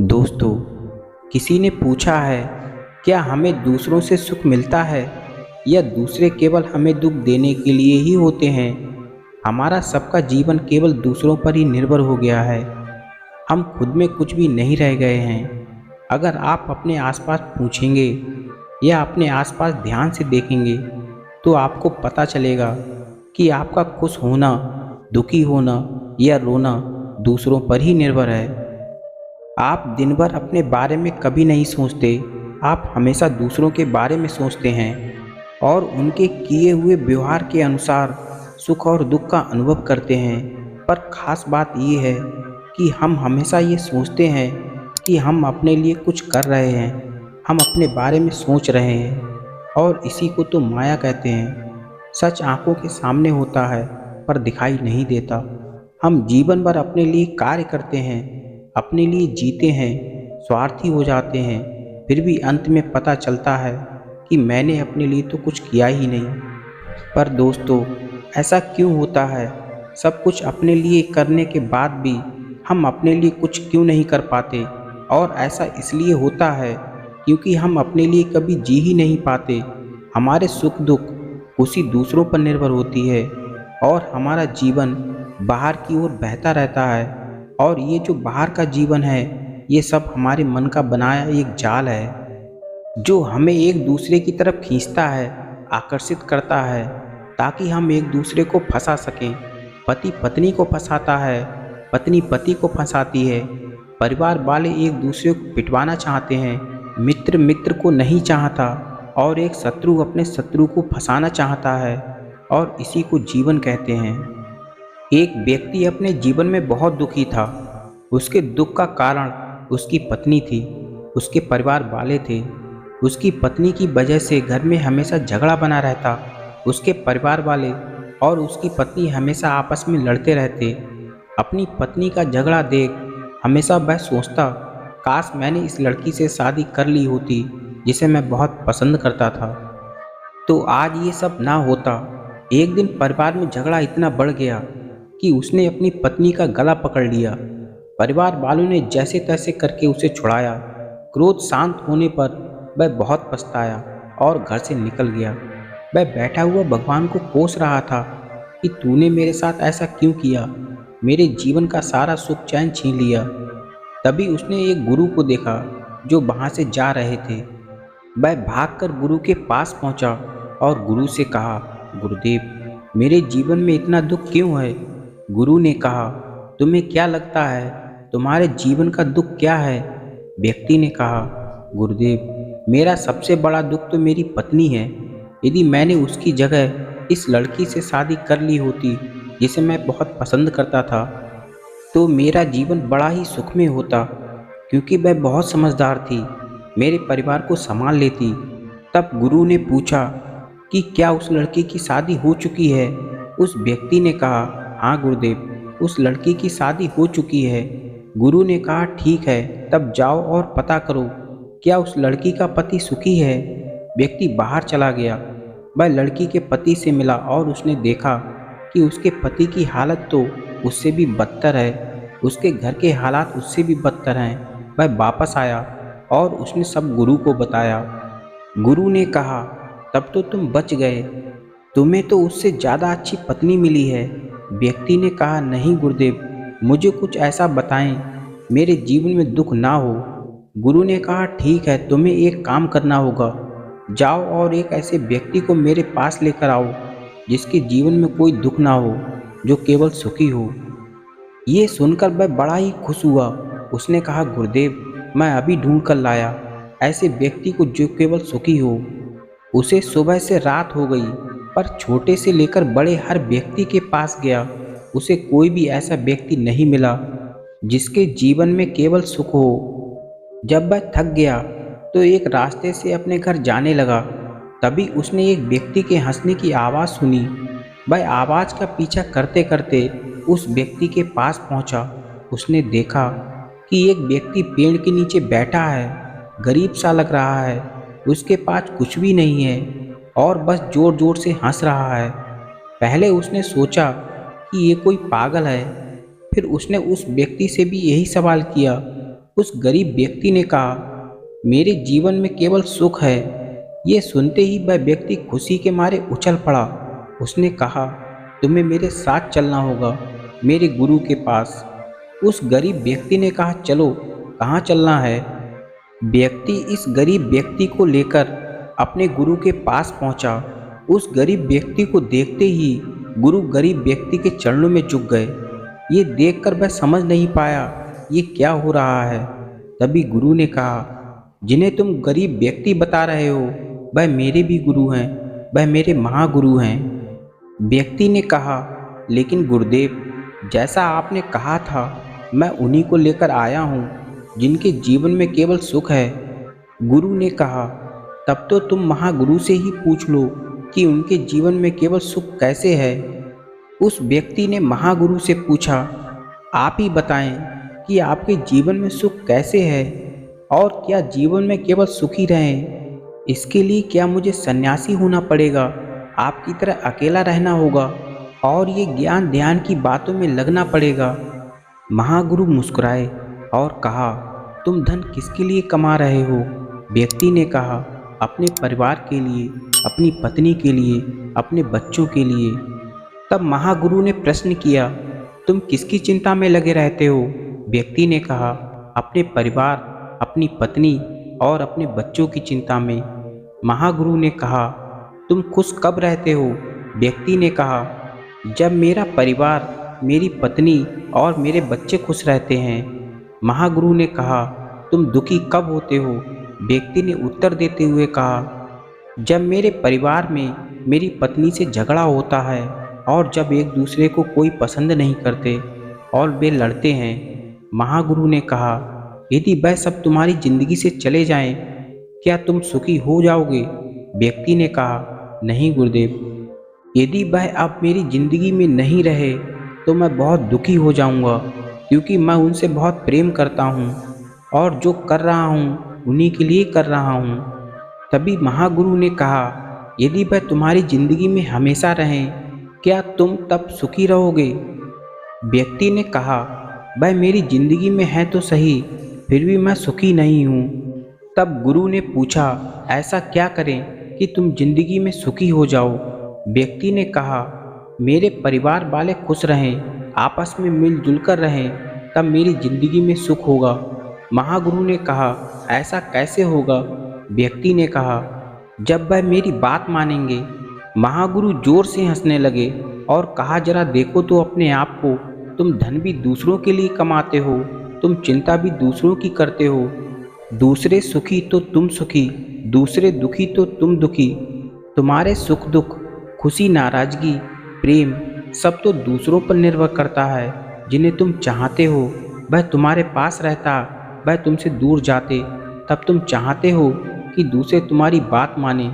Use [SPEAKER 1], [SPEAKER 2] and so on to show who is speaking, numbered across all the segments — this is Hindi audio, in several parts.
[SPEAKER 1] दोस्तों, किसी ने पूछा है, क्या हमें दूसरों से सुख मिलता है या दूसरे केवल हमें दुख देने के लिए ही होते हैं। हमारा सबका जीवन केवल दूसरों पर ही निर्भर हो गया है। हम खुद में कुछ भी नहीं रह गए हैं। अगर आप अपने आसपास पूछेंगे या अपने आसपास ध्यान से देखेंगे तो आपको पता चलेगा कि आपका खुश होना, दुखी होना या रोना दूसरों पर ही निर्भर है। आप दिन भर अपने बारे में कभी नहीं सोचते। आप हमेशा दूसरों के बारे में सोचते हैं और उनके किए हुए व्यवहार के अनुसार सुख और दुख का अनुभव करते हैं। पर खास बात ये है कि हम हमेशा ये सोचते हैं कि हम अपने लिए कुछ कर रहे हैं, हम अपने बारे में सोच रहे हैं, और इसी को तो माया कहते हैं। सच आंखों के सामने होता है पर दिखाई नहीं देता। हम जीवन भर अपने लिए कार्य करते हैं, अपने लिए जीते हैं, स्वार्थी हो जाते हैं, फिर भी अंत में पता चलता है कि मैंने अपने लिए तो कुछ किया ही नहीं। पर दोस्तों, ऐसा क्यों होता है? सब कुछ अपने लिए करने के बाद भी हम अपने लिए कुछ क्यों नहीं कर पाते? और ऐसा इसलिए होता है क्योंकि हम अपने लिए कभी जी ही नहीं पाते। हमारे सुख दुख खुशी दूसरों पर निर्भर होती है और हमारा जीवन बाहर की ओर बहता रहता है। और ये जो बाहर का जीवन है, ये सब हमारे मन का बनाया एक जाल है जो हमें एक दूसरे की तरफ खींचता है, आकर्षित करता है, ताकि हम एक दूसरे को फंसा सकें। पति पत्नी को फंसाता है, पत्नी पति को फंसाती है, परिवार वाले एक दूसरे को पिटवाना चाहते हैं, मित्र मित्र को नहीं चाहता, और एक शत्रु अपने शत्रु को फंसाना चाहता है। और इसी को जीवन कहते हैं। एक व्यक्ति अपने जीवन में बहुत दुखी था। उसके दुख का कारण उसकी पत्नी थी, उसके परिवार वाले थे। उसकी पत्नी की वजह से घर में हमेशा झगड़ा बना रहता। उसके परिवार वाले और उसकी पत्नी हमेशा आपस में लड़ते रहते। अपनी पत्नी का झगड़ा देख हमेशा वह सोचता, काश मैंने इस लड़की से शादी कर ली होती जिसे मैं बहुत पसंद करता था, तो आज ये सब ना होता। एक दिन परिवार में झगड़ा इतना बढ़ गया कि उसने अपनी पत्नी का गला पकड़ लिया। परिवार वालों ने जैसे तैसे करके उसे छुड़ाया। क्रोध शांत होने पर वह बहुत पछताया और घर से निकल गया। वह बैठा हुआ भगवान को कोस रहा था कि तूने मेरे साथ ऐसा क्यों किया, मेरे जीवन का सारा सुख चैन छीन लिया। तभी उसने एक गुरु को देखा जो वहाँ से जा रहे थे। वह भागकर गुरु के पास पहुँचा और गुरु से कहा, गुरुदेव, मेरे जीवन में इतना दुख क्यों है? गुरु ने कहा, तुम्हें क्या लगता है तुम्हारे जीवन का दुख क्या है? व्यक्ति ने कहा, गुरुदेव, मेरा सबसे बड़ा दुख तो मेरी पत्नी है। यदि मैंने उसकी जगह इस लड़की से शादी कर ली होती जिसे मैं बहुत पसंद करता था, तो मेरा जीवन बड़ा ही सुखमय होता, क्योंकि वह बहुत समझदार थी, मेरे परिवार को संभाल लेती। तब गुरु ने पूछा कि क्या उस लड़की की शादी हो चुकी है? उस व्यक्ति ने कहा, हाँ गुरुदेव, उस लड़की की शादी हो चुकी है। गुरु ने कहा, ठीक है, तब जाओ और पता करो क्या उस लड़की का पति सुखी है। व्यक्ति बाहर चला गया। वह लड़की के पति से मिला और उसने देखा कि उसके पति की हालत तो उससे भी बदतर है, उसके घर के हालात उससे भी बदतर हैं। वह वापस आया और उसने सब गुरु को बताया। गुरु ने कहा, तब तो तुम बच गए, तुम्हें तो उससे ज़्यादा अच्छी पत्नी मिली है। व्यक्ति ने कहा, नहीं गुरुदेव, मुझे कुछ ऐसा बताएं मेरे जीवन में दुख ना हो। गुरु ने कहा, ठीक है, तुम्हें एक काम करना होगा, जाओ और एक ऐसे व्यक्ति को मेरे पास लेकर आओ जिसके जीवन में कोई दुख ना हो, जो केवल सुखी हो। ये सुनकर वह बड़ा ही खुश हुआ। उसने कहा, गुरुदेव, मैं अभी ढूंढ कर लाया ऐसे व्यक्ति को जो केवल सुखी हो। उसे सुबह से रात हो गई, पर छोटे से लेकर बड़े हर व्यक्ति के पास गया, उसे कोई भी ऐसा व्यक्ति नहीं मिला जिसके जीवन में केवल सुख हो। जब वह थक गया तो एक रास्ते से अपने घर जाने लगा। तभी उसने एक व्यक्ति के हंसने की आवाज़ सुनी। वह आवाज़ का पीछा करते करते उस व्यक्ति के पास पहुंचा। उसने देखा कि एक व्यक्ति पेड़ के नीचे बैठा है, गरीब सा लग रहा है, उसके पास कुछ भी नहीं है और बस जोर जोर से हंस रहा है। पहले उसने सोचा कि ये कोई पागल है। फिर उसने उस व्यक्ति से भी यही सवाल किया उस गरीब व्यक्ति ने कहा, मेरे जीवन में केवल सुख है। ये सुनते ही वह व्यक्ति खुशी के मारे उछल पड़ा। उसने कहा, तुम्हें मेरे साथ चलना होगा, मेरे गुरु के पास। उस गरीब व्यक्ति ने कहा, चलो, कहाँ चलना है? व्यक्ति इस गरीब व्यक्ति को लेकर अपने गुरु के पास पहुंचा। उस गरीब व्यक्ति को देखते ही गुरु गरीब व्यक्ति के चरणों में झुक गए। ये देखकर वह समझ नहीं पाया ये क्या हो रहा है। तभी गुरु ने कहा, जिन्हें तुम गरीब व्यक्ति बता रहे हो वह मेरे भी गुरु हैं, वह मेरे महागुरु हैं। व्यक्ति ने कहा, लेकिन गुरुदेव, जैसा आपने कहा था मैं उन्हीं को लेकर आया हूँ जिनके जीवन में केवल सुख है। गुरु ने कहा, तब तो तुम महागुरु से ही पूछ लो कि उनके जीवन में केवल सुख कैसे है। उस व्यक्ति ने महागुरु से पूछा, आप ही बताएं कि आपके जीवन में सुख कैसे है और क्या जीवन में केवल सुखी रहें। इसके लिए क्या मुझे सन्यासी होना पड़ेगा, आपकी तरह अकेला रहना होगा और ये ज्ञान ध्यान की बातों में लगना पड़ेगा। महागुरु मुस्कुराए और कहा, तुम धन किसके लिए कमा रहे हो? व्यक्ति ने कहा, अपने परिवार के लिए, अपनी पत्नी के लिए, अपने बच्चों के लिए। तब महागुरु ने प्रश्न किया, तुम किसकी चिंता में लगे रहते हो? व्यक्ति ने कहा, अपने परिवार, अपनी पत्नी और अपने बच्चों की चिंता में। महागुरु ने कहा, तुम खुश कब रहते हो? व्यक्ति ने कहा, जब मेरा परिवार, मेरी पत्नी और मेरे बच्चे खुश रहते हैं। महागुरु ने कहा, तुम दुखी कब होते हो? व्यक्ति ने उत्तर देते हुए कहा, जब मेरे परिवार में मेरी पत्नी से झगड़ा होता है और जब एक दूसरे को कोई पसंद नहीं करते और वे लड़ते हैं। महागुरु ने कहा, यदि वह सब तुम्हारी जिंदगी से चले जाएं, क्या तुम सुखी हो जाओगे? व्यक्ति ने कहा, नहीं गुरुदेव, यदि वह अब मेरी जिंदगी में नहीं रहे तो मैं बहुत दुखी हो जाऊंगा, क्योंकि मैं उनसे बहुत प्रेम करता हूँ और जो कर रहा हूँ उन्हीं के लिए कर रहा हूँ। तभी महागुरु ने कहा, यदि वह तुम्हारी जिंदगी में हमेशा रहें, क्या तुम तब सुखी रहोगे? व्यक्ति ने कहा, वह मेरी जिंदगी में है तो सही, फिर भी मैं सुखी नहीं हूँ। तब गुरु ने पूछा, ऐसा क्या करें कि तुम जिंदगी में सुखी हो जाओ? व्यक्ति ने कहा, मेरे परिवार वाले खुश रहें, आपस में मिलजुल कर रहें, तब मेरी जिंदगी में सुख होगा। महागुरु ने कहा, ऐसा कैसे होगा? व्यक्ति ने कहा, जब वह मेरी बात मानेंगे। महागुरु जोर से हंसने लगे और कहा, जरा देखो तो अपने आप को, तुम धन भी दूसरों के लिए कमाते हो, तुम चिंता भी दूसरों की करते हो। दूसरे सुखी तो तुम सुखी, दूसरे दुखी तो तुम दुखी। तुम्हारे सुख दुख, खुशी नाराजगी, प्रेम सब तो दूसरों पर निर्भर करता है। जिन्हें तुम चाहते हो वह तुम्हारे पास रहता, वह तुमसे दूर जाते, तब तुम चाहते हो कि दूसरे तुम्हारी बात माने,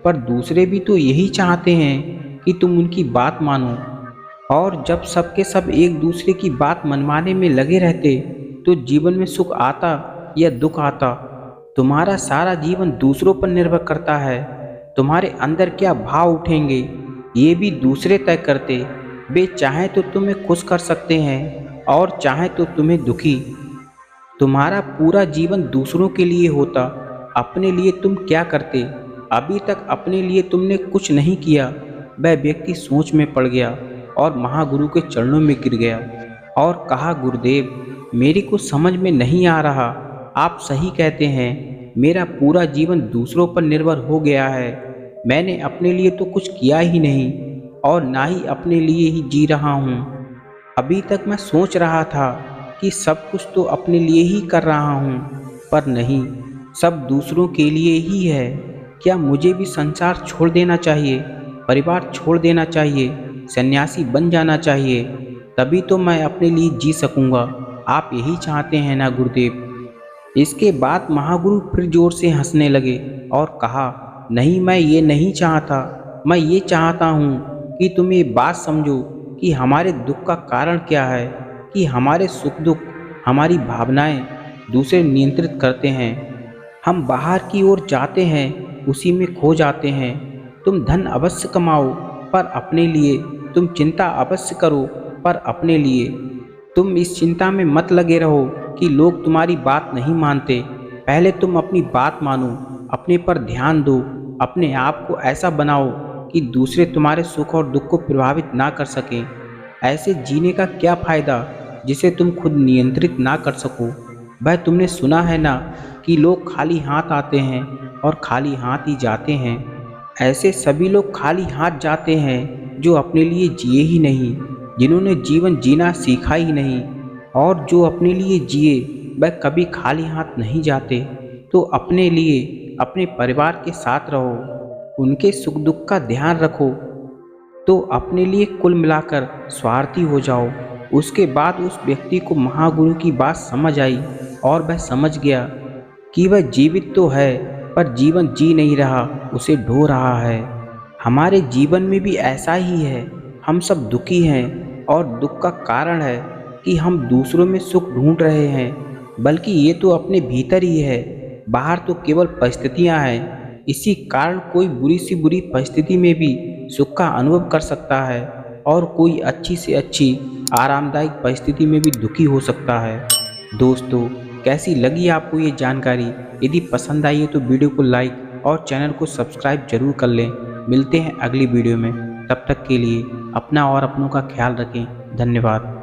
[SPEAKER 1] पर दूसरे भी तो यही चाहते हैं कि तुम उनकी बात मानो। और जब सबके सब एक दूसरे की बात मनवाने में लगे रहते तो जीवन में सुख आता या दुख आता। तुम्हारा सारा जीवन दूसरों पर निर्भर करता है। तुम्हारे अंदर क्या भाव उठेंगे ये भी दूसरे तय करते। वे चाहें तो तुम्हें खुश कर सकते हैं और चाहें तो तुम्हें दुखी। तुम्हारा पूरा जीवन दूसरों के लिए होता, अपने लिए तुम क्या करते? अभी तक अपने लिए तुमने कुछ नहीं किया। वह व्यक्ति सोच में पड़ गया और महागुरु के चरणों में गिर गया और कहा, गुरुदेव, मेरे को समझ में नहीं आ रहा। आप सही कहते हैं, मेरा पूरा जीवन दूसरों पर निर्भर हो गया है। मैंने अपने लिए तो कुछ किया ही नहीं और ना ही अपने लिए ही जी रहा हूँ। अभी तक मैं सोच रहा था कि सब कुछ तो अपने लिए ही कर रहा हूँ, पर नहीं, सब दूसरों के लिए ही है। क्या मुझे भी संसार छोड़ देना चाहिए, परिवार छोड़ देना चाहिए, सन्यासी बन जाना चाहिए? तभी तो मैं अपने लिए जी सकूँगा। आप यही चाहते हैं ना गुरुदेव? इसके बाद महागुरु फिर जोर से हंसने लगे और कहा, नहीं, मैं ये नहीं चाहता। मैं ये चाहता हूँ कि तुम ये बात समझो कि हमारे दुख का कारण क्या है, कि हमारे सुख दुख, हमारी भावनाएं दूसरे नियंत्रित करते हैं। हम बाहर की ओर जाते हैं, उसी में खो जाते हैं। तुम धन अवश्य कमाओ, पर अपने लिए। तुम चिंता अवश्य करो, पर अपने लिए। तुम इस चिंता में मत लगे रहो कि लोग तुम्हारी बात नहीं मानते, पहले तुम अपनी बात मानो, अपने पर ध्यान दो, अपने आप को ऐसा बनाओ कि दूसरे तुम्हारे सुख और दुख को प्रभावित ना कर सकें। ऐसे जीने का क्या फ़ायदा जिसे तुम खुद नियंत्रित ना कर सको। वह तुमने सुना है ना कि लोग खाली हाथ आते हैं और खाली हाथ ही जाते हैं। ऐसे सभी लोग खाली हाथ जाते हैं जो अपने लिए जिए ही नहीं, जिन्होंने जीवन जीना सीखा ही नहीं, और जो अपने लिए जिए वह कभी खाली हाथ नहीं जाते। तो अपने लिए, अपने परिवार के साथ रहो, उनके सुख दुख का ध्यान रखो, तो अपने लिए कुल मिलाकर स्वार्थी हो जाओ। उसके बाद उस व्यक्ति को महागुरु की बात समझ आई और वह समझ गया कि वह जीवित तो है पर जीवन जी नहीं रहा, उसे ढो रहा है। हमारे जीवन में भी ऐसा ही है। हम सब दुखी हैं और दुख का कारण है कि हम दूसरों में सुख ढूंढ रहे हैं, बल्कि ये तो अपने भीतर ही है। बाहर तो केवल परिस्थितियां हैं। इसी कारण कोई बुरी सी बुरी परिस्थिति में भी सुख का अनुभव कर सकता है और कोई अच्छी से अच्छी आरामदायक परिस्थिति में भी दुखी हो सकता है। दोस्तों, कैसी लगी आपको ये जानकारी? यदि पसंद आई है तो वीडियो को लाइक और चैनल को सब्सक्राइब जरूर कर लें। मिलते हैं अगली वीडियो में। तब तक के लिए अपना और अपनों का ख्याल रखें। धन्यवाद।